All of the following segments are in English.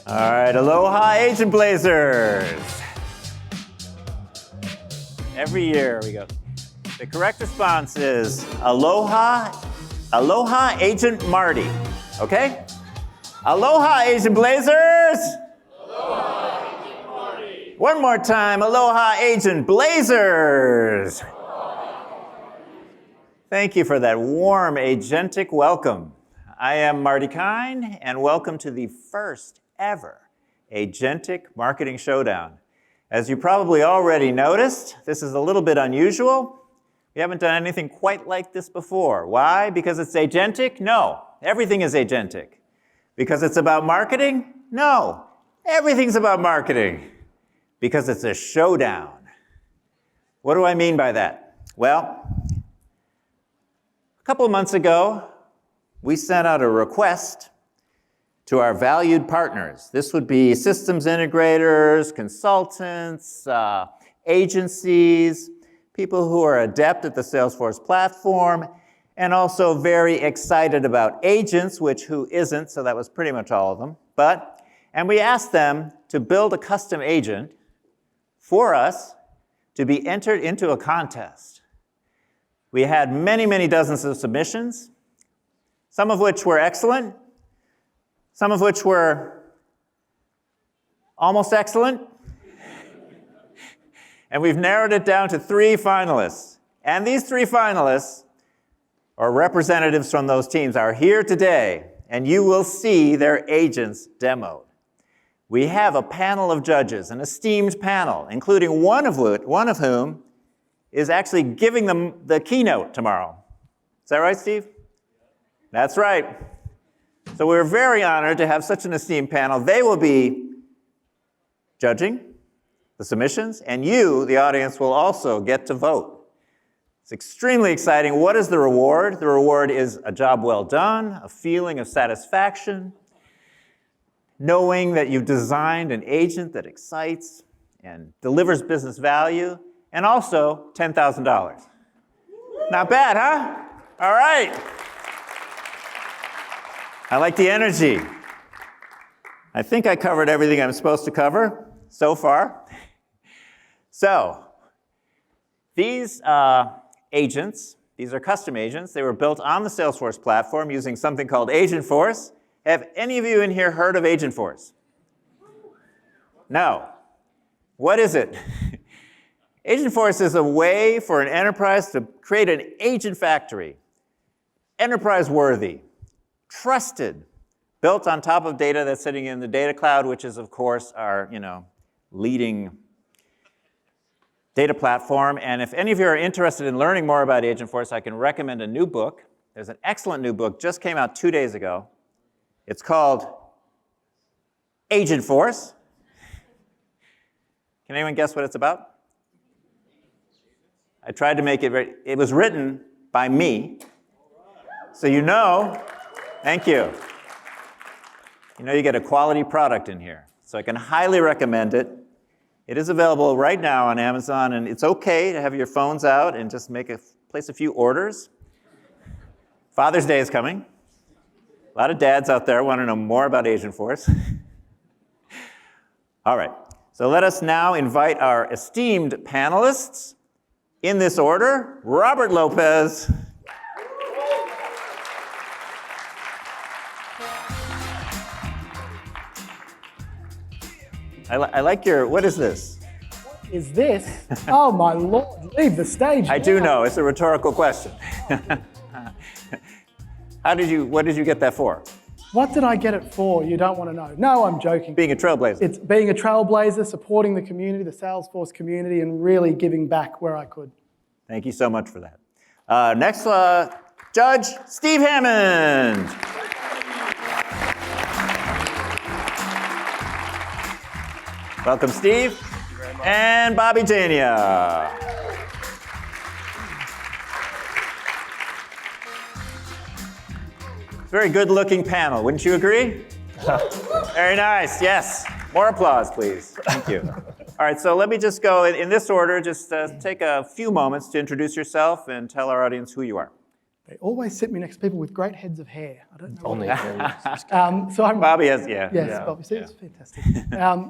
All right, aloha Agent Blazers. Every year we go. The correct response is aloha Agent Marty. Okay? Aloha Agent Blazers. Aloha Agent Marty. One more time, aloha Agent Blazers. Thank you for that warm agentic welcome. I am Marty Kine, and welcome to the first ever Agentic Marketing Showdown. As you probably already noticed, this is a little bit unusual. We haven't done anything quite like this before. Why? Because it's agentic? No, everything is agentic. Because it's about marketing? No, everything's about marketing. Because it's a showdown. What do I mean by that? Well, a couple of months ago, we sent out a request to our valued partners. This would be systems integrators, consultants, agencies, people who are adept at the Salesforce platform, and also very excited about agents, which who isn't, so that was pretty much all of them. And we asked them to build a custom agent for us to be entered into a contest. We had many, many dozens of submissions, some of which were excellent, some of which were almost excellent. And we've narrowed it down to 3 finalists. And these 3 finalists, or representatives from those teams, are here today, and you will see their agents demoed. We have a panel of judges, an esteemed panel, including one of whom is actually giving them the keynote tomorrow. Is that right, Steve? That's right. So we're very honored to have such an esteemed panel. They will be judging the submissions, and you, the audience, will also get to vote. It's extremely exciting. What is the reward? The reward is a job well done, a feeling of satisfaction, knowing that you've designed an agent that excites and delivers business value, and also $10,000. Not bad, huh? All right. I like the energy. I think I covered everything I'm supposed to cover so far. So, these agents, these are custom agents. They were built on the Salesforce platform using something called Agentforce. Have any of you in here heard of Agentforce? No. What is it? Agentforce is a way for an enterprise to create an agent factory, enterprise-worthy, trusted, built on top of data that's sitting in the data cloud, which is, of course, our leading data platform. And if any of you are interested in learning more about Agentforce, I can recommend a new book. There's an excellent new book, just came out 2 days ago. It's called Agentforce. Can anyone guess what it's about? I tried to make it, it was written by me. So you know, thank you. You know you get a quality product in here. So I can highly recommend it. It is available right now on Amazon, and it's okay to have your phones out and just place a few orders. Father's Day is coming. A lot of dads out there want to know more about Agentforce. All right, so let us now invite our esteemed panelists. In this order, Robert Lopez. I like your, what is this? What is this? Oh my Lord, leave the stage. I do know, it's a rhetorical question. What did you get that for? What did I get it for? You don't want to know. No, I'm joking. Being a trailblazer. It's being a trailblazer, supporting the community, the Salesforce community, and really giving back where I could. Thank you so much for that. Next, Judge Steve Hammond. Welcome, Steve. Thank you very much. And Bobby Jania. Very good-looking panel, wouldn't you agree? Very nice, yes. More applause, please. Thank you. All right, so let me just go in this order. Just take a few moments to introduce yourself and tell our audience who you are. They always sit me next to people with great heads of hair. I don't know. Only. So I'm Bobby has, yeah. Yes, yeah. Bobby, see, it's fantastic.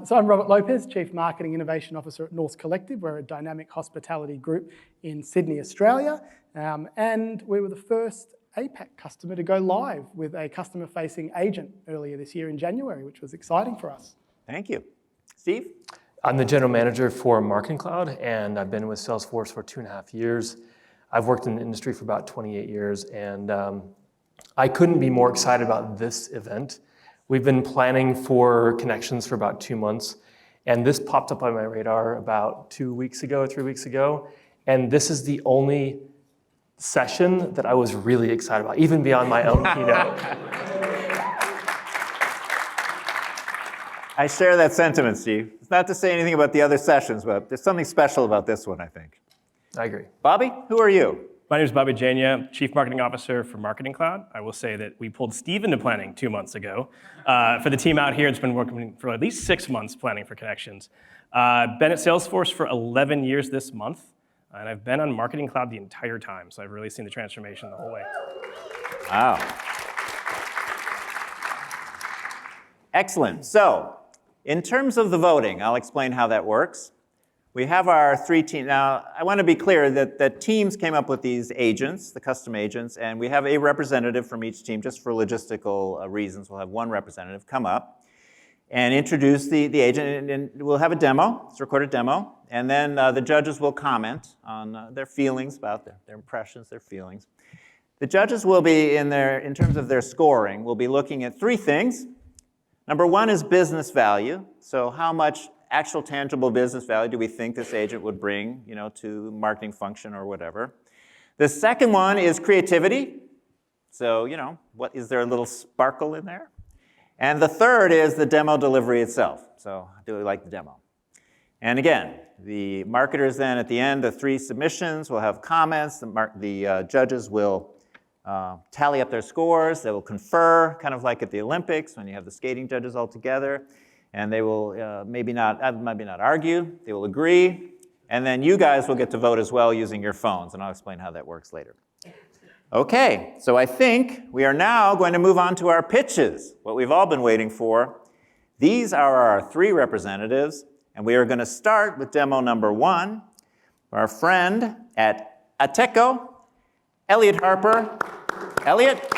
So I'm Robert Lopez, Chief Marketing Innovation Officer at Norse Collective. We're a dynamic hospitality group in Sydney, Australia. And we were the first APAC customer to go live with a customer-facing agent earlier this year in January, which was exciting for us. Thank you. Steve? I'm the general manager for Marketing Cloud, and I've been with Salesforce for 2.5 years. I've worked in the industry for about 28 years, and I couldn't be more excited about this event. We've been planning for Connections for about 2 months, and this popped up on my radar about 2 weeks ago, 3 weeks ago, and this is the only session that I was really excited about, even beyond my own keynote. I share that sentiment, Steve. It's not to say anything about the other sessions, but there's something special about this one, I think. I agree. Bobby, who are you? My name is Bobby Jania, Chief Marketing Officer for Marketing Cloud. I will say that we pulled Steve into planning 2 months ago. For the team out here, it's been working for at least 6 months planning for Connections. Been at Salesforce for 11 years this month, and I've been on Marketing Cloud the entire time, so I've really seen the transformation the whole way. Wow. Excellent. So, in terms of the voting, I'll explain how that works. We have our 3 teams. Now, I want to be clear that teams came up with these agents, the custom agents, and we have a representative from each team just for logistical reasons. We'll have one representative come up and introduce the agent, and we'll have a demo. It's a recorded demo, and then the judges will comment on their feelings about their impressions, their feelings. The judges will be, in terms of their scoring, will be looking at 3 things. Number 1 is business value, so how much actual tangible business value do we think this agent would bring, to marketing function or whatever. The second one is creativity. So, what is there a little sparkle in there? And the third is the demo delivery itself. So, do we like the demo? And again, the marketers then at the end of 3 submissions will have comments. The judges will tally up their scores. They will confer, kind of like at the Olympics when you have the skating judges all together. And they will maybe not argue, they will agree, and then you guys will get to vote as well using your phones, and I'll explain how that works later. Okay, so I think we are now going to move on to our pitches, what we've all been waiting for. These are our 3 representatives, and we are going to start with demo number 1, our friend at Ateco, Elliot Harper. Elliot,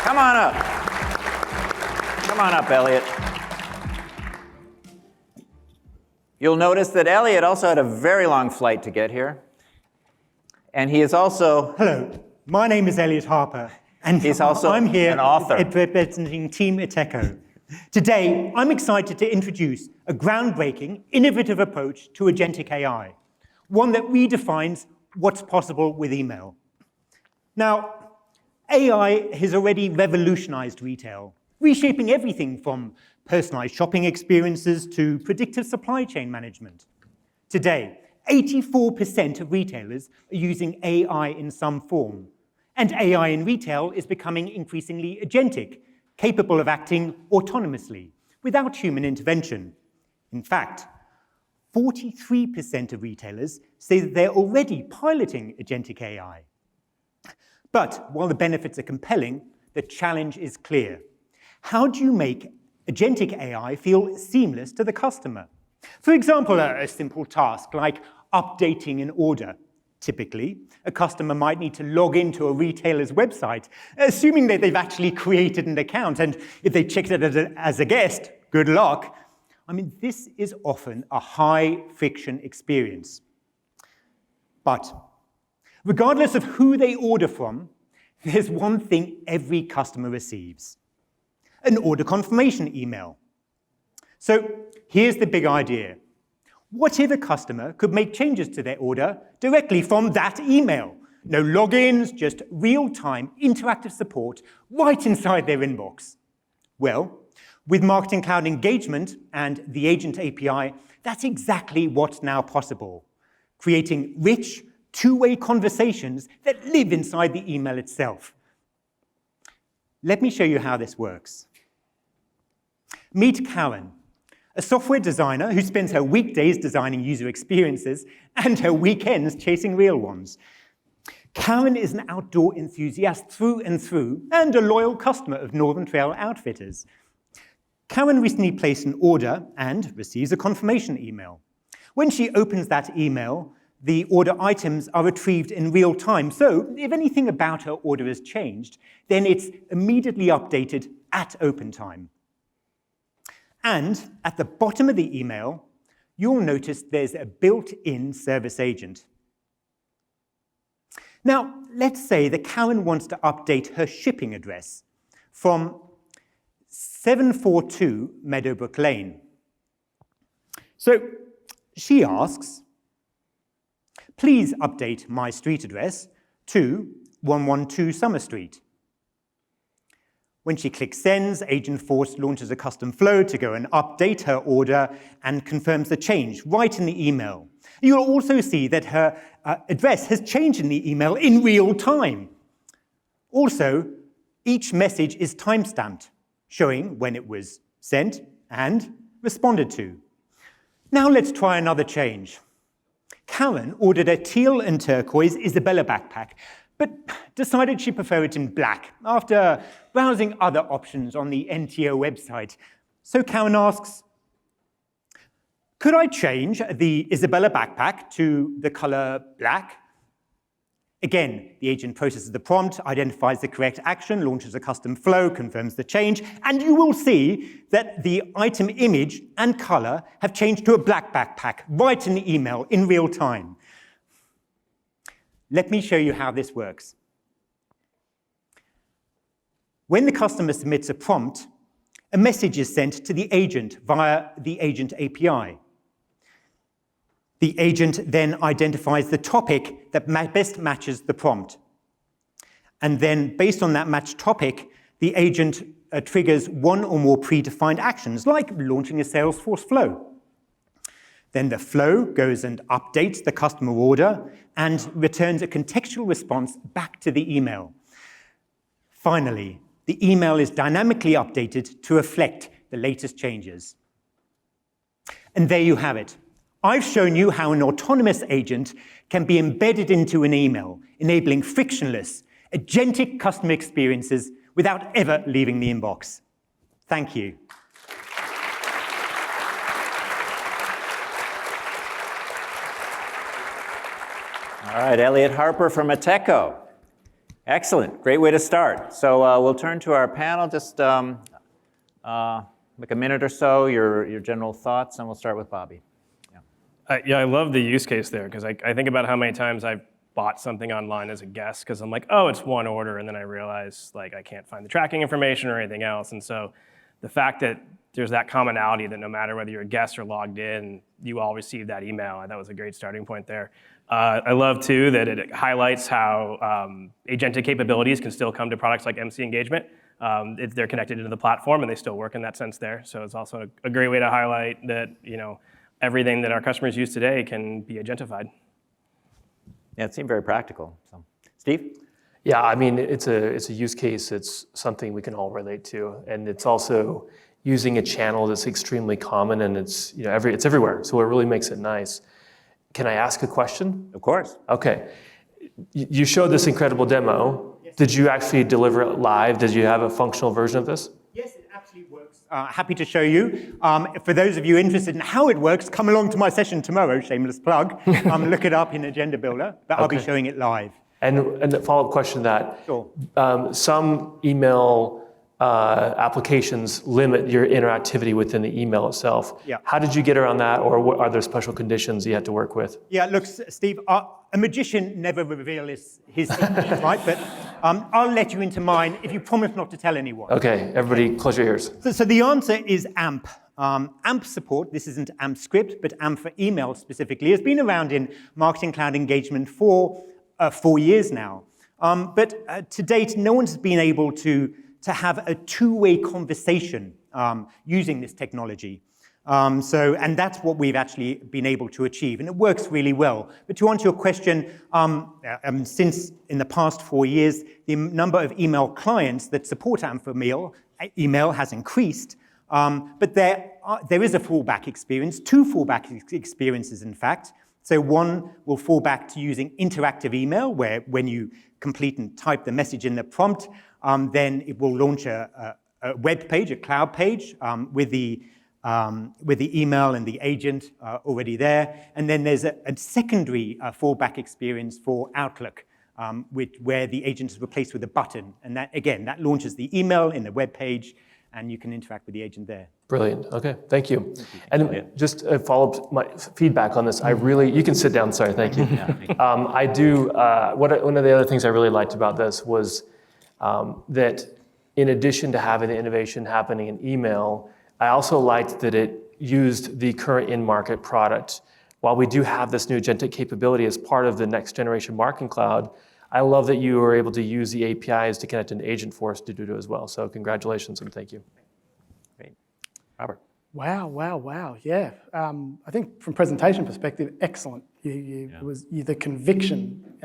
come on up. Come on up, Elliot. You'll notice that Elliot also had a very long flight to get here. And he is also... Hello, my name is Elliot Harper, and he's also I'm here an author. representing Team Ateco. Today, I'm excited to introduce a groundbreaking, innovative approach to agentic AI, one that redefines what's possible with email. Now, AI has already revolutionized retail, reshaping everything from personalized shopping experiences to predictive supply chain management. Today, 84% of retailers are using AI in some form, and AI in retail is becoming increasingly agentic, capable of acting autonomously, without human intervention. In fact, 43% of retailers say that they're already piloting agentic AI. But while the benefits are compelling, the challenge is clear. How do you make agentic AI feel seamless to the customer? For example, a simple task like updating an order. Typically, a customer might need to log into a retailer's website, assuming that they've actually created an account, and if they checked it as a guest, good luck. This is often a high-friction experience. But regardless of who they order from, there's one thing every customer receives: an order confirmation email. So here's the big idea. What if a customer could make changes to their order directly from that email? No logins, just real-time interactive support right inside their inbox. Well, with Marketing Cloud Engagement and the Agent API, that's exactly what's now possible, creating rich, two-way conversations that live inside the email itself. Let me show you how this works. Meet Karen, a software designer who spends her weekdays designing user experiences and her weekends chasing real ones. Karen is an outdoor enthusiast through and through and a loyal customer of Northern Trail Outfitters. Karen recently placed an order and receives a confirmation email. When she opens that email, the order items are retrieved in real time. So if anything about her order has changed, then it's immediately updated at open time. And at the bottom of the email, you'll notice there's a built-in service agent. Now, let's say that Karen wants to update her shipping address from 742 Meadowbrook Lane. So she asks, please update my street address to 112 Summer Street. When she clicks Sends, Agentforce launches a custom flow to go and update her order and confirms the change right in the email. You'll also see that her address has changed in the email in real time. Also, each message is timestamped, showing when it was sent and responded to. Now let's try another change. Karen ordered a teal and turquoise Isabella backpack, but decided she preferred it in black after browsing other options on the NTO website. So Karen asks, could I change the Isabella backpack to the color black? Again, the agent processes the prompt, identifies the correct action, launches a custom flow, confirms the change, and you will see that the item image and color have changed to a black backpack right in the email in real time. Let me show you how this works. When the customer submits a prompt, a message is sent to the agent via the Agent API. The agent then identifies the topic that best matches the prompt. And then, based on that matched topic, the agent triggers one or more predefined actions, like launching a Salesforce flow. Then the flow goes and updates the customer order and returns a contextual response back to the email. Finally, the email is dynamically updated to reflect the latest changes. And there you have it. I've shown you how an autonomous agent can be embedded into an email, enabling frictionless, agentic customer experiences without ever leaving the inbox. Thank you. All right, Elliot Harper from Ateco. Excellent, great way to start. So we'll turn to our panel, just like a minute or so, your general thoughts, and we'll start with Bobby. Yeah, I love the use case there, because I think about how many times I've bought something online as a guest, because I'm like, oh, it's one order, and then I realize like I can't find the tracking information or anything else. And so the fact that there's that commonality that no matter whether you're a guest or logged in, you all receive that email, that was a great starting point there. I love, too, that it highlights how agentic capabilities can still come to products like MC Engagement if they're connected into the platform, and they still work in that sense there. So it's also a great way to highlight that, everything that our customers use today can be agentified. Yeah, it seemed very practical. So, Steve? Yeah, I mean, it's a use case. It's something we can all relate to, and it's also using a channel that's extremely common, and it's it's everywhere. So it really makes it nice. Can I ask a question? Of course. Okay. You showed this incredible demo. Yes. Did you actually deliver it live? Did you have a functional version of this? Yes, it actually works. Happy to show you. For those of you interested in how it works, come along to my session tomorrow, shameless plug. Look it up in Agenda Builder, but I'll be showing it live. And the follow-up question to that, sure. Some email applications limit your interactivity within the email itself. Yeah. How did you get around that, or are there special conditions you had to work with? Yeah, look, Steve, a magician never reveals his secrets, right? But I'll let you into mine if you promise not to tell anyone. Okay, everybody close your ears. So the answer is AMP. AMP support, this isn't AMP script, but AMP for email specifically, has been around in Marketing Cloud engagement for 4 years now. But to date, no one's been able to have a two-way conversation using this technology. And that's what we've actually been able to achieve, and it works really well. But to answer your question, since in the past 4 years, the number of email clients that support AMP for email has increased, but there is a fallback experience, two fallback experiences, in fact. So one will fall back to using interactive email, where when you complete and type the message in the prompt, then it will launch a web page, a cloud page, with the email and the agent already there. And then there's a secondary fallback experience for Outlook, where the agent is replaced with a button. And that, again, that launches the email in the web page, and you can interact with the agent there. Brilliant. Okay, thank you. And just a follow-up, my feedback on this. You can sit down. Sorry, thank you. I do. One of the other things I really liked about this was that, in addition to having the innovation happening in email, I also liked that it used the current in-market product. While we do have this new agentic capability as part of the next generation marketing cloud, I love that you were able to use the APIs to connect into Agentforce to do it as well. So congratulations and thank you. Great. Robert. Wow. Yeah. I think from presentation perspective, excellent. The conviction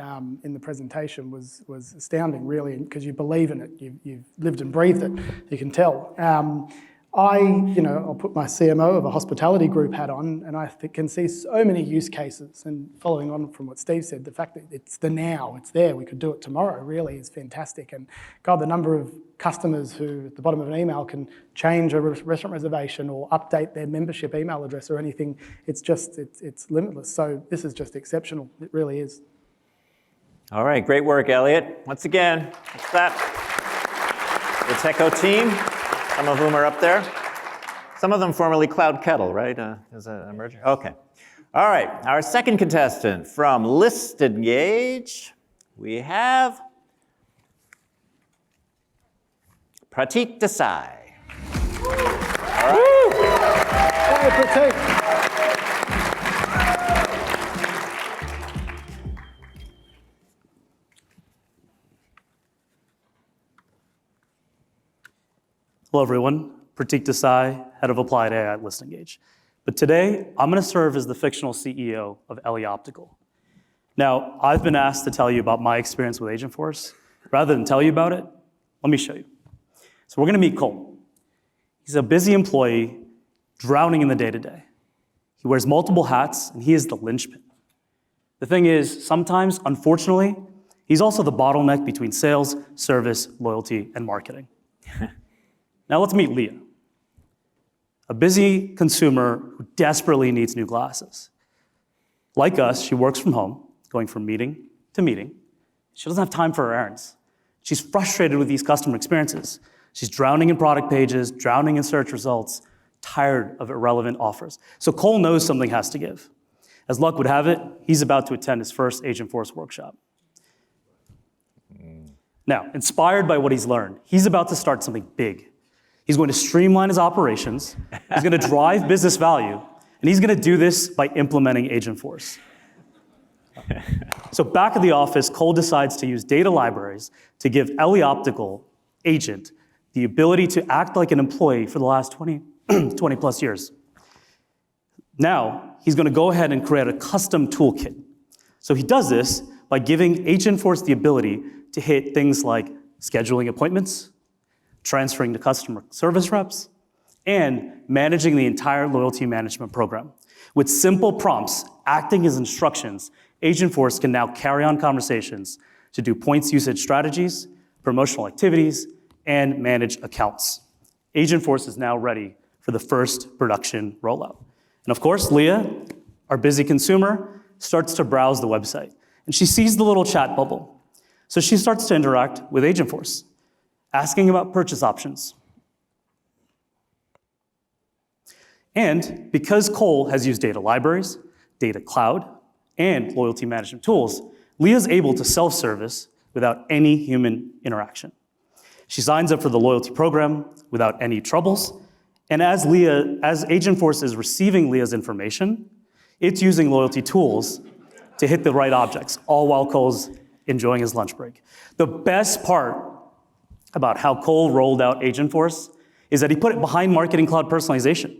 in the presentation was astounding, really, because you believe in it. You've lived and breathed it. You can tell. I'll put my CMO of a hospitality group hat on, and I can see so many use cases. And following on from what Steve said, the fact that it's the now, it's there, we could do it tomorrow, really is fantastic. And God, the number of customers who, at the bottom of an email, can change a restaurant reservation or update their membership email address or anything, it's limitless. So this is just exceptional. It really is. All right, great work, Elliot. Once again, what's that? The Techo team. Some of whom are up there. Some of them formerly Cloud Kettle, right? Is that a merger? Okay. All right, our second contestant from ListEngage, we have Pratik Desai. All right. Hey, Pratik. Hello, everyone. Pratik Desai, head of Applied AI at ListEngage. But today, I'm going to serve as the fictional CEO of Elliot Optical. Now, I've been asked to tell you about my experience with Agentforce. Rather than tell you about it, let me show you. So we're going to meet Cole. He's a busy employee, drowning in the day-to-day. He wears multiple hats, and he is the linchpin. The thing is, sometimes, unfortunately, he's also the bottleneck between sales, service, loyalty, and marketing. Now let's meet Leah, a busy consumer who desperately needs new glasses. Like us, she works from home, going from meeting to meeting. She doesn't have time for her errands. She's frustrated with these customer experiences. She's drowning in product pages, drowning in search results, tired of irrelevant offers. So Cole knows something has to give. As luck would have it, he's about to attend his first Agentforce workshop. Now, inspired by what he's learned, he's about to start something big. He's going to streamline his operations, he's going to drive business value, and he's going to do this by implementing Agentforce. So back at the office, Cole decides to use data libraries to give Elliot Optical agent the ability to act like an employee for the last 20 plus years. Now, he's going to go ahead and create a custom toolkit. So he does this by giving Agentforce the ability to hit things like scheduling appointments, transferring to customer service reps, and managing the entire loyalty management program. With simple prompts acting as instructions, Agentforce can now carry on conversations to do points usage strategies, promotional activities, and manage accounts. Agentforce is now ready for the first production rollout. And of course, Leah, our busy consumer, starts to browse the website, and she sees the little chat bubble. So she starts to interact with Agentforce, asking about purchase options. And because Cole has used data libraries, data cloud, and loyalty management tools, Leah's able to self-service without any human interaction. She signs up for the loyalty program without any troubles, and as Agentforce is receiving Leah's information, it's using loyalty tools to hit the right objects, all while Cole's enjoying his lunch break. The best part about how Cole rolled out Agentforce is that he put it behind Marketing Cloud personalization,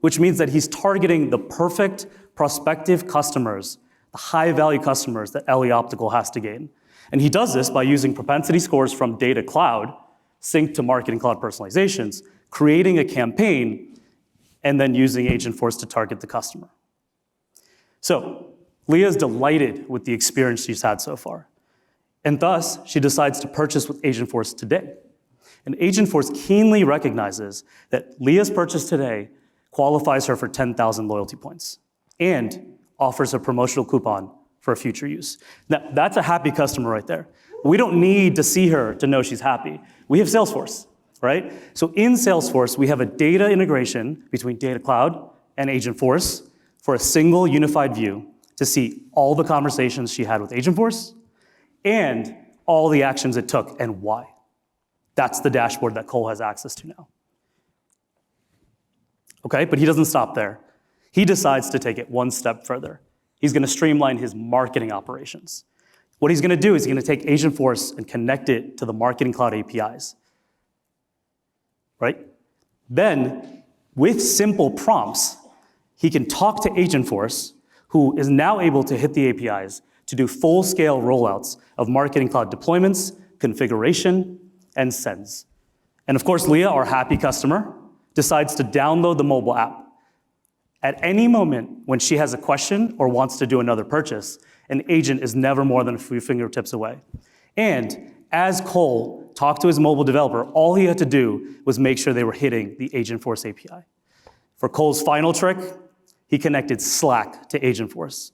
which means that he's targeting the perfect prospective customers, the high-value customers that Elliot Optical has to gain. And he does this by using propensity scores from Data Cloud, synced to Marketing Cloud personalizations, creating a campaign, and then using Agentforce to target the customer. So Leah is delighted with the experience she's had so far. And thus, she decides to purchase with Agentforce today. And Agentforce keenly recognizes that Leah's purchase today qualifies her for 10,000 loyalty points and offers a promotional coupon for future use. Now, that's a happy customer right there. We don't need to see her to know she's happy. We have Salesforce, right? So in Salesforce, we have a data integration between Data Cloud and Agentforce for a single unified view to see all the conversations she had with Agentforce and all the actions it took and why. That's the dashboard that Cole has access to now. Okay, but he doesn't stop there. He decides to take it one step further. He's going to streamline his marketing operations. What he's going to do is he's going to take Agentforce and connect it to the Marketing Cloud APIs, right? Then, with simple prompts, he can talk to Agentforce, who is now able to hit the APIs to do full-scale rollouts of Marketing Cloud deployments, configuration, and sends. And of course, Leah, our happy customer, decides to download the mobile app. At any moment when she has a question or wants to do another purchase, an agent is never more than a few fingertips away. And as Cole talked to his mobile developer, all he had to do was make sure they were hitting the Agentforce API. For Cole's final trick, he connected Slack to Agentforce.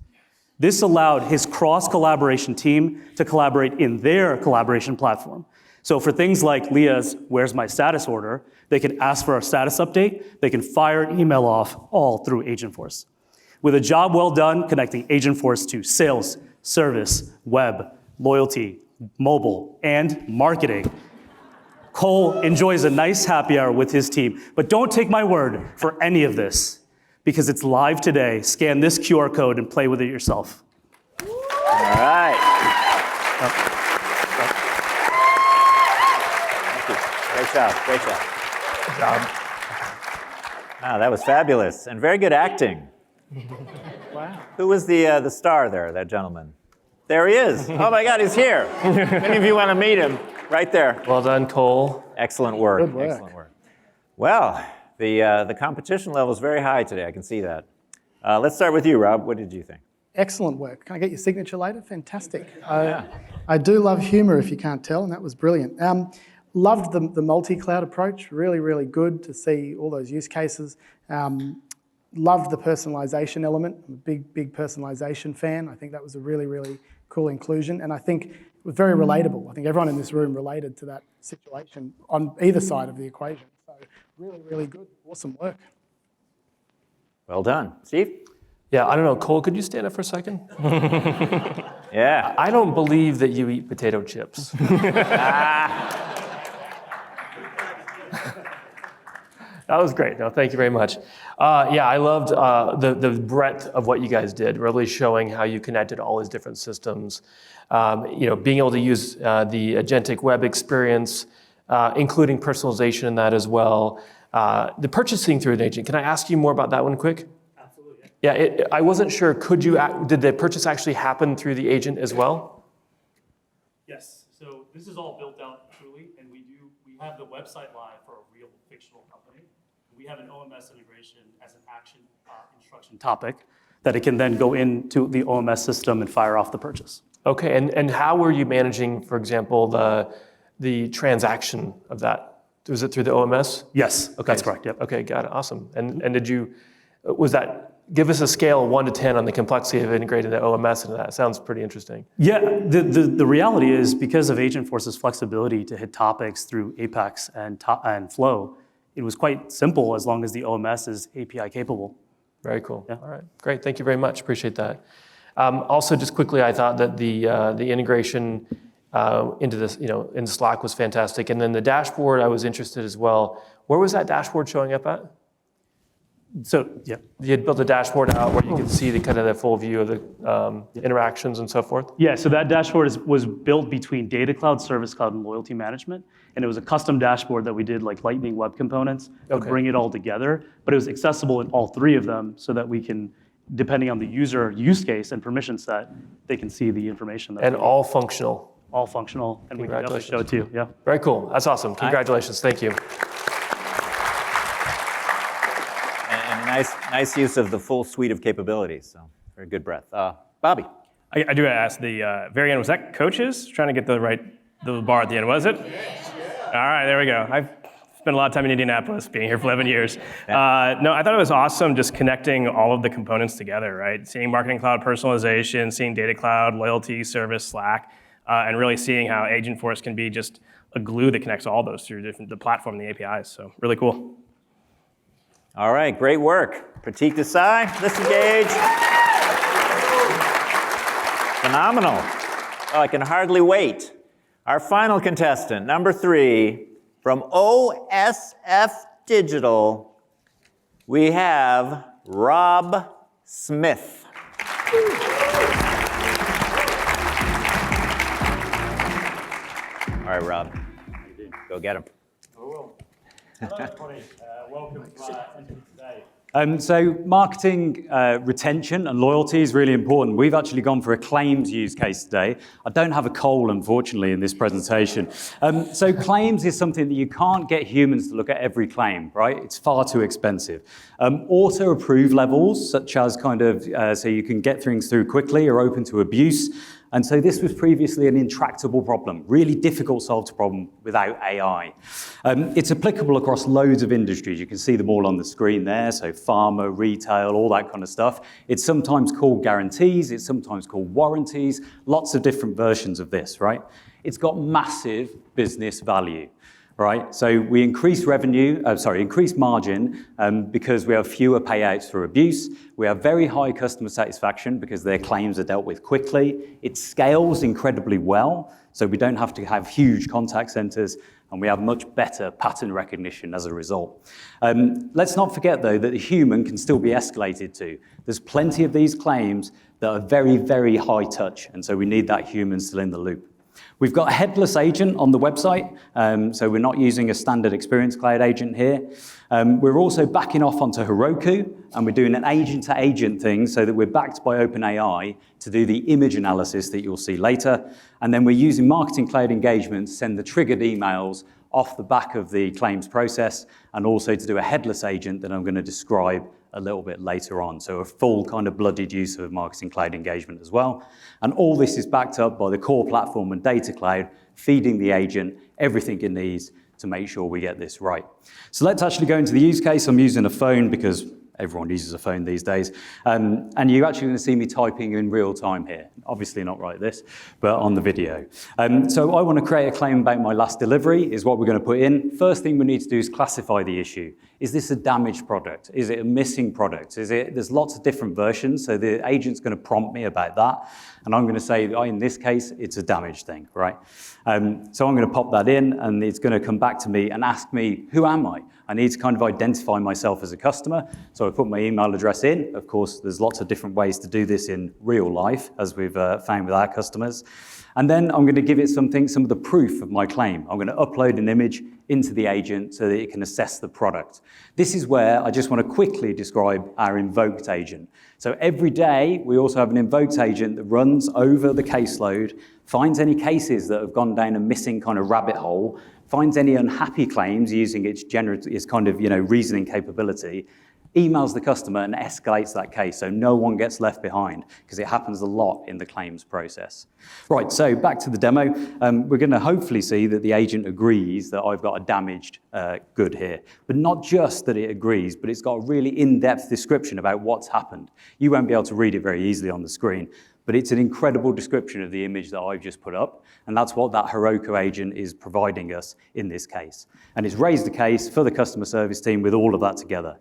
This allowed his cross-collaboration team to collaborate in their collaboration platform. So for things like Leah's "Where's my status order," they can ask for a status update, they can fire an email off all through Agentforce. With a job well done connecting Agentforce to sales, service, web, loyalty, mobile, and marketing, Cole enjoys a nice happy hour with his team. But don't take my word for any of this, because it's live today. Scan this QR code and play with it yourself. All right. Thank you. Great job. Great job. Good job. Wow, that was fabulous and very good acting. Wow. Who was the star there, that gentleman? There he is. Oh my God, he's here. Many of you want to meet him. Right there. Well done, Cole. Excellent work. Good work. Excellent work. Well, the competition level is very high today. I can see that. Let's start with you, Rob. What did you think? Excellent work. Can I get your signature later? Fantastic. I do love humor, if you can't tell, and that was brilliant. Loved the multi-cloud approach. Really, really good to see all those use cases. Loved the personalization element. I'm a big personalization fan. I think that was a really, really cool inclusion, and I think it was very relatable. I think everyone in this room related to that situation on either side of the equation. So really, really good. Awesome work. Well done. Steve? Yeah, I don't know. Cole, could you stand up for a second? Yeah. I don't believe that you eat potato chips. That was great. No, thank you very much. Yeah, I loved the breadth of what you guys did, really showing how you connected all these different systems. Being able to use the Agentic web experience, including personalization in that as well. The purchasing through an agent. Can I ask you more about that one quick? Absolutely. Yeah, I wasn't sure. Did the purchase actually happen through the agent as well? Yes, so this is all built out truly, and we have the website live for a real fictional company. We have an OMS integration as an action instruction topic that it can then go into the OMS system and fire off the purchase. Okay, and how were you managing, for example, the transaction of that? Was it through the OMS? Yes, Okay, that's correct, yep. Okay, got it, awesome. And give us a scale of 1 to 10 on the complexity of integrating the OMS into that. Sounds pretty interesting. Yeah, the reality is because of Agentforce's flexibility to hit topics through Apex and Flow, it was quite simple as long as the OMS is API capable. Very cool. Yeah. All right, great. Thank you very much. Appreciate that. Also, just quickly, I thought that the integration into this, in Slack was fantastic, and then the dashboard, I was interested as well. Where was that dashboard showing up at? So, yeah. You had built a dashboard out where you could see the full view of the interactions and so forth? Yeah, so that dashboard was built between Data Cloud, Service Cloud, and Loyalty Management. And it was a custom dashboard that we did like Lightning Web Components to bring it all together. But it was accessible in all three of them so that we can, depending on the user use case and permission set, they can see the information. And all functional? All functional, and we can definitely show it to you, yeah. Very cool, that's awesome. Congratulations, thank you. And nice use of the full suite of capabilities. So very good breadth. Bobby. I do ask the very end, was that coaches? Trying to get the bar at the end, was it? All right, there we go. I've spent a lot of time in Indianapolis, being here for 11 years. No, I thought it was awesome just connecting all of the components together, right? Seeing Marketing Cloud personalization, seeing Data Cloud, loyalty, service, Slack, and really seeing how Agentforce can be just a glue that connects all those through the platform and the APIs. So really cool. All right, great work. Pratik Desai, disengage. Phenomenal. Oh, I can hardly wait. Our final contestant, number 3, from OSF Digital, we have Rob Smith. All right, Rob, go get him. Hello, everybody. Welcome to our session today. So marketing retention and loyalty is really important. We've actually gone for a claims use case today. I don't have a coal, unfortunately, in this presentation. So claims is something that you can't get humans to look at every claim, right? It's far too expensive. Auto-approve levels, such as so you can get things through quickly, are open to abuse. And so this was previously an intractable problem, really difficult solved problem without AI. It's applicable across loads of industries. You can see them all on the screen there, so pharma, retail, all that kind of stuff. It's sometimes called guarantees, it's sometimes called warranties, lots of different versions of this, right? It's got massive business value. Right, so we increase margin because we have fewer payouts for abuse. We have very high customer satisfaction because their claims are dealt with quickly. It scales incredibly well, so we don't have to have huge contact centers, and we have much better pattern recognition as a result. Let's not forget, though, that the human can still be escalated to. There's plenty of these claims that are very, very high touch, and so we need that human still in the loop. We've got a headless agent on the website, so we're not using a standard Experience Cloud agent here. We're also backing off onto Heroku, and we're doing an agent-to-agent thing so that we're backed by OpenAI to do the image analysis that you'll see later. And then we're using Marketing Cloud Engagement to send the triggered emails off the back of the claims process, and also to do a headless agent that I'm going to describe a little bit later on. So a full kind of blooded use of Marketing Cloud Engagement as well. And all this is backed up by the core platform and Data Cloud, feeding the agent everything it needs to make sure we get this right. So let's actually go into the use case. I'm using a phone because everyone uses a phone these days. And you're actually going to see me typing in real time here. Obviously not like this, but on the video. So I want to create a claim about my last delivery is what we're going to put in. First thing we need to do is classify the issue. Is this a damaged product? Is it a missing product? There's lots of different versions, so the agent's going to prompt me about that. And I'm going to say, in this case, it's a damaged thing, right? So I'm going to pop that in, and it's going to come back to me and ask me, who am I? I need to kind of identify myself as a customer. So I put my email address in. Of course, there's lots of different ways to do this in real life, as we've found with our customers. And then I'm going to give it some of the proof of my claim. I'm going to upload an image into the agent so that it can assess the product. This is where I just want to quickly describe our invoked agent. So every day, we also have an invoked agent that runs over the caseload, finds any cases that have gone down a missing kind of rabbit hole, finds any unhappy claims using its kind of reasoning capability, emails the customer and escalates that case so no one gets left behind, because it happens a lot in the claims process. Right, so back to the demo. We're going to hopefully see that the agent agrees that I've got a damaged good here. But not just that it agrees, but it's got a really in-depth description about what's happened. You won't be able to read it very easily on the screen, but it's an incredible description of the image that I've just put up, and that's what that Heroku agent is providing us in this case. And it's raised a case for the customer service team with all of that together.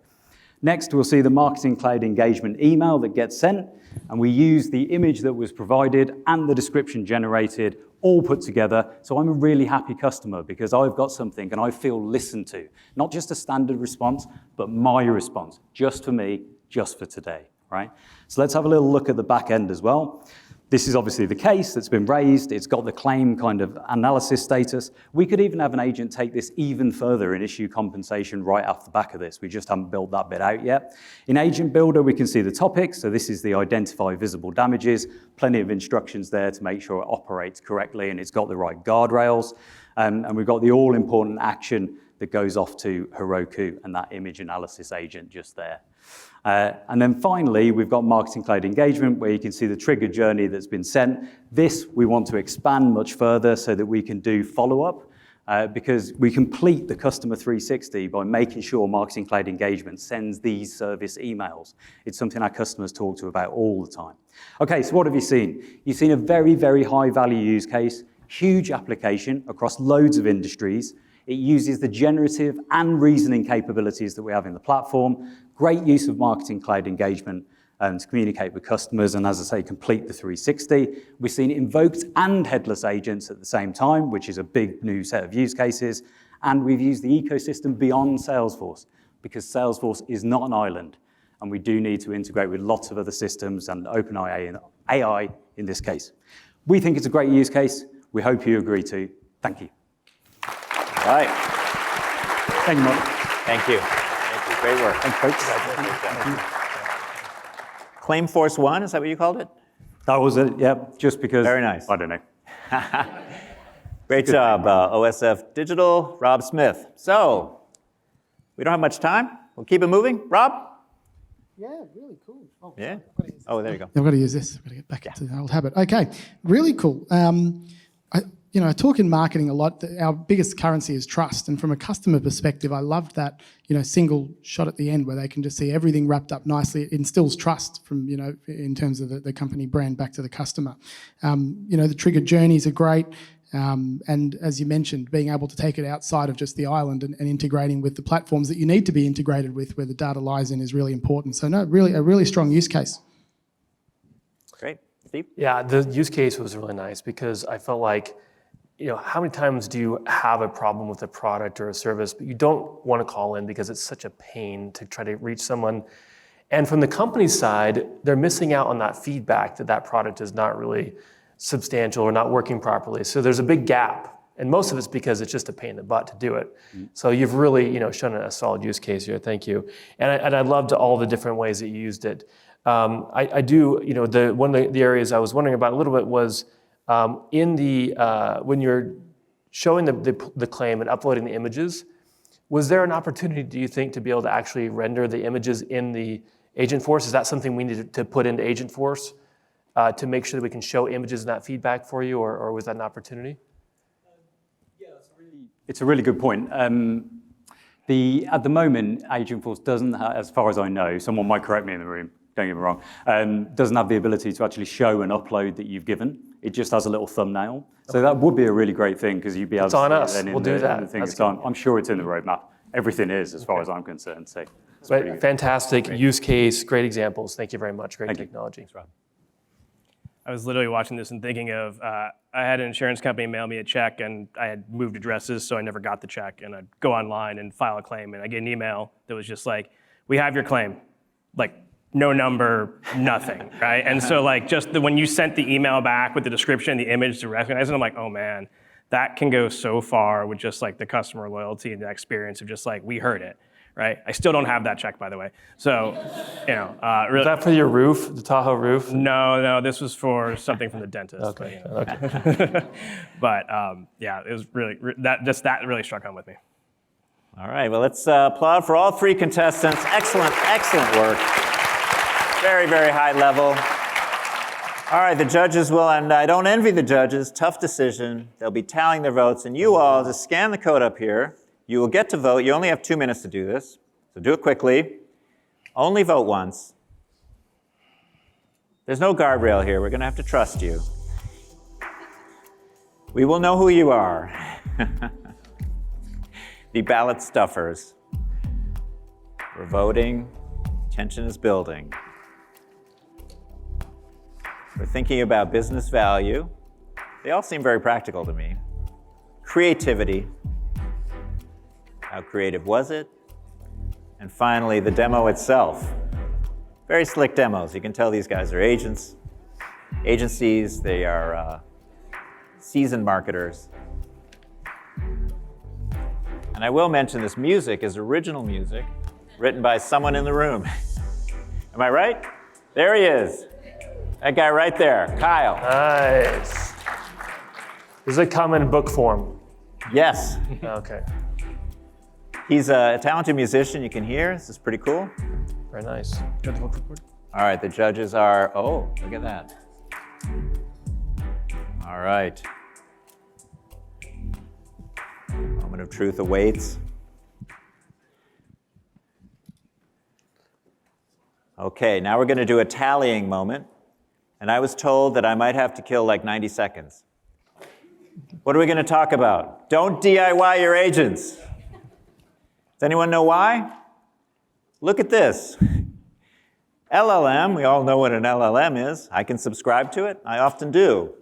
Next, we'll see the Marketing Cloud Engagement email that gets sent, and we use the image that was provided and the description generated all put together. So I'm a really happy customer because I've got something and I feel listened to. Not just a standard response, but my response, just for me, just for today. Right? So let's have a little look at the back end as well. This is obviously the case that's been raised. It's got the claim kind of analysis status. We could even have an agent take this even further and issue compensation right off the back of this. We just haven't built that bit out yet. In Agent Builder, we can see the topics. So this is the identify visible damages. Plenty of instructions there to make sure it operates correctly and it's got the right guardrails. And we've got the all-important action that goes off to Heroku and that image analysis agent just there. And then finally, we've got Marketing Cloud Engagement, where you can see the trigger journey that's been sent. This we want to expand much further so that we can do follow-up, because we complete the customer 360 by making sure Marketing Cloud Engagement sends these service emails. It's something our customers talk to about all the time. Okay, so what have you seen? You've seen a very, very high value use case, huge application across loads of industries. It uses the generative and reasoning capabilities that we have in the platform. Great use of Marketing Cloud Engagement to communicate with customers and, as I say, complete the 360. We've seen invoked and headless agents at the same time, which is a big new set of use cases. And we've used the ecosystem beyond Salesforce, because Salesforce is not an island, and we do need to integrate with lots of other systems and OpenAI and AI in this case. We think it's a great use case. We hope you agree too. Thank you. All right. Thank you, Mark. Thank you. Thank you. Great work. Thanks, folks. Congratulations. Claimforce One, is that what you called it? That was it, yeah, just because. Very nice. I don't know. Great job, OSF Digital, Rob Smith. So, we don't have much time. We'll keep it moving. Rob? Yeah, really cool. Oh, Yeah? Oh, there you go. I've got to use this. I've got to get back into the old habit. Okay, really cool. I talk in marketing a lot. Our biggest currency is trust, and from a customer perspective, I loved that single shot at the end where they can just see everything wrapped up nicely. It instills trust from in terms of the company brand back to the customer. The trigger journeys are great, and as you mentioned, being able to take it outside of just the island and integrating with the platforms that you need to be integrated with, where the data lies in, is really important. So no, really a really strong use case. Great. Steve? Yeah, the use case was really nice because I felt like, how many times do you have a problem with a product or a service, but you don't want to call in because it's such a pain to try to reach someone? And from the company side, they're missing out on that feedback that product is not really substantial or not working properly. So there's a big gap. And most of it's because it's just a pain in the butt to do it. Mm-hmm. So you've really shown a solid use case here. Thank you. And I loved all the different ways that you used it. I do, one of the areas I was wondering about a little bit was in the when you're showing the claim and uploading the images, was there an opportunity, do you think, to be able to actually render the images in the Agentforce? Is that something we need to put into Agentforce to make sure that we can show images and that feedback for you, or was that an opportunity? Yeah, it's a really good point. At the moment, Agentforce doesn't have, as far as I know, someone might correct me in the room, don't get me wrong, doesn't have the ability to actually show an upload that you've given. It just has a little thumbnail. So that would be a really great thing, because you'd be able to see it then we'll do that. I'm sure it's in the roadmap. Everything is, as far as I'm concerned. So but fantastic use case, great examples. Thank you very much. Great technology. Thanks, Rob. I was literally watching this and thinking of, I had an insurance company mail me a check, and I had moved addresses, so I never got the check. And I'd go online and file a claim, and I get an email that was just like, "We have your claim." Like, no number, nothing, right? And so when you sent the email back with the description, the image to recognize it, I'm like, oh man, that can go so far with just the customer loyalty and the experience of just we heard it, right? I still don't have that check, by the way. So, really. Is that for your roof, the Tahoe roof? No, this was for something from the dentist. Okay. But yeah, it was really, that really struck home with me. All right, well, let's applaud for all three contestants. Excellent, excellent work. Very, very high level. All right, the judges will, and I don't envy the judges, tough decision. They'll be tallying their votes, and you all just scan the code up here. You will get to vote. You only have 2 minutes to do this, so do it quickly. Only vote once. There's no guardrail here. We're going to have to trust you. We will know who you are. The ballot stuffers. We're voting. Tension is building. We're thinking about business value. They all seem very practical to me. Creativity. How creative was it? And finally, the demo itself. Very slick demos. You can tell these guys are agencies. They are seasoned marketers. And I will mention this music is original music written by someone in the room. Am I right? There he is. That guy right there, Kyle. Nice. Does it come in book form? Very nice. All right, the judges are, oh, look at that. All right. Moment of truth awaits. Okay, now we're going to do a tallying moment. And I was told that I might have to kill like 90 seconds. What are we going to talk about? Don't DIY your agents. Does anyone know why? Look at this. LLM, we all know what an LLM is. I can subscribe to it. I often do.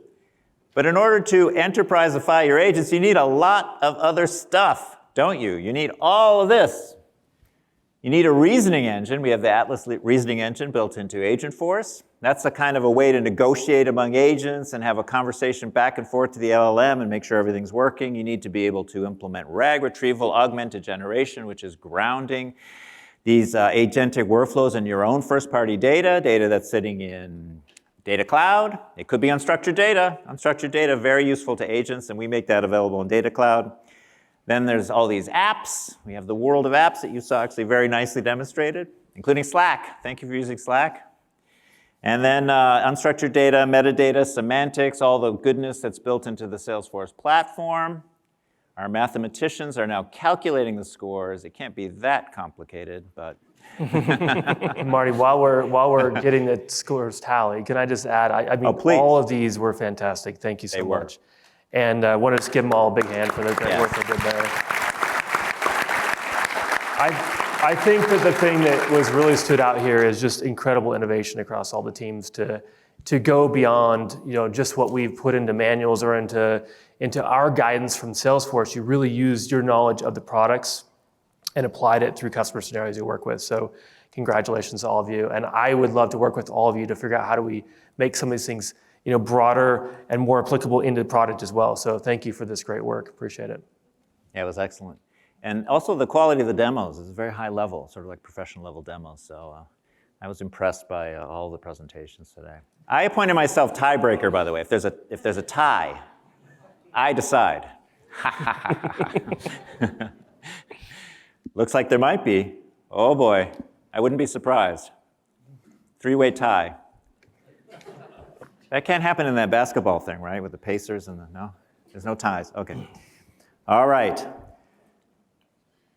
But in order to enterprise-ify your agents, you need a lot of other stuff, don't you? You need all of this. You need a reasoning engine. We have the Atlas reasoning engine built into Agentforce. That's a kind of a way to negotiate among agents and have a conversation back and forth to the LLM and make sure everything's working. You need to be able to implement RAG retrieval, augmented generation, which is grounding these agentic workflows in your own first-party data that's sitting in Data Cloud. It could be unstructured data. Unstructured data, very useful to agents, and we make that available in Data Cloud. Then there's all these apps. We have the world of apps that you saw actually very nicely demonstrated, including Slack. Thank you for using Slack. And then unstructured data, metadata, semantics, all the goodness that's built into the Salesforce platform. Our mathematicians are now calculating the scores. It can't be that complicated, but. Marty, while we're getting the scores tally, can I just add, I mean, all of these were fantastic. Thank you so much. And I want to just give them all a big hand for the great work they did there. I think that the thing that was really stood out here is just incredible innovation across all the teams to go beyond, just what we've put into manuals or into our guidance from Salesforce. You really used your knowledge of the products and applied it through customer scenarios you work with. So congratulations to all of you. And I would love to work with all of you to figure out how do we make some of these things broader and more applicable into the product as well. So thank you for this great work. Appreciate it. Yeah, it was excellent. And also the quality of the demos is very high level, sort of like professional level demos. So I was impressed by all the presentations today. I appointed myself tiebreaker, by the way. If there's a tie, I decide. Looks like there might be. Oh boy, I wouldn't be surprised. 3-way tie. That can't happen in that basketball thing, right? With the Pacers and no? There's no ties. Okay. All right.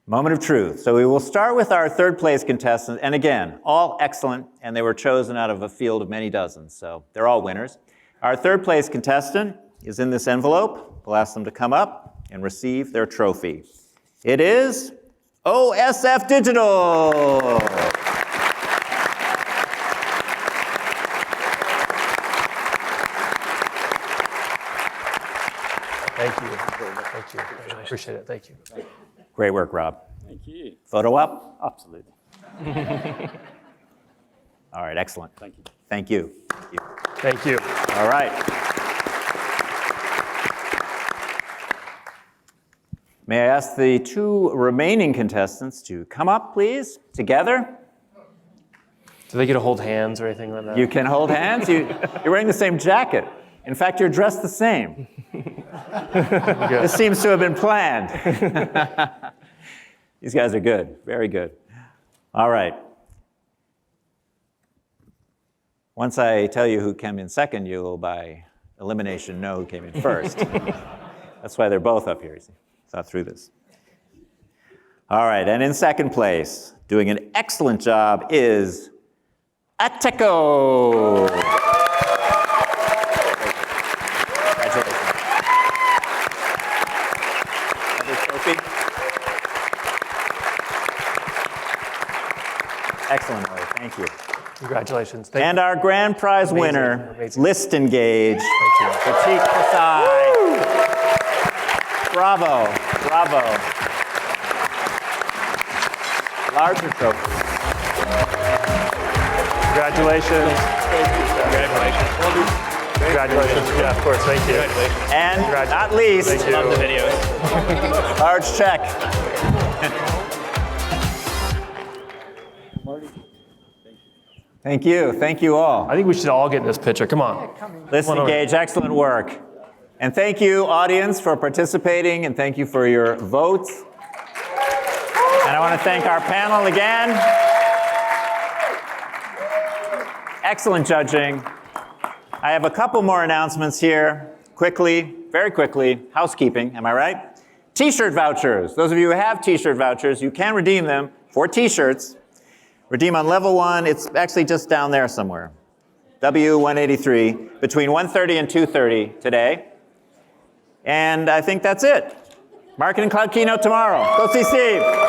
Moment of truth. So we will start with our third place contestants. And again, all excellent, and they were chosen out of a field of many dozens. So they're all winners. Our third place contestant is in this envelope. We'll ask them to come up and receive their trophy. It is OSF Digital. Thank you. Thank you. Appreciate it. Thank you. Great work, Rob. Thank you. Photo up? Absolutely. All right, excellent. Thank you. Thank you. Thank you. Thank you. All right. May I ask the 2 remaining contestants to come up, please, together? Do they get to hold hands or anything like that? You can hold hands. You're wearing the same jacket. In fact, you're dressed the same. This seems to have been planned. These guys are good. Very good. All right. Once I tell you who came in second, you'll, by elimination, know who came in first. That's why they're both up here. You see. Thought through this. All right, and in second place, doing an excellent job, is Ateco. Congratulations. Another trophy. Excellent, Larry. Thank you. Congratulations. And our grand prize winner, Amazing. List Engage, Thank you. Pratik Desai. Bravo, bravo. Larger trophy. Congratulations. Congratulations. Congratulations. Yeah, of course. Thank you. And not least, Thank you. Love the videos. large check. Thank you. Thank you all. I think we should all get in this picture. Come on. List Engage, excellent work. And thank you, audience, for participating, and thank you for your votes. And I want to thank our panel again. Excellent judging. I have a couple more announcements here. Quickly, very quickly, housekeeping, am I right? T-shirt vouchers. Those of you who have T-shirt vouchers, you can redeem them for T-shirts. Redeem on level 1. It's actually just down there somewhere. W183, between 1:30 and 2:30 today. And I think that's it. Marketing Cloud keynote tomorrow. Go see Steve.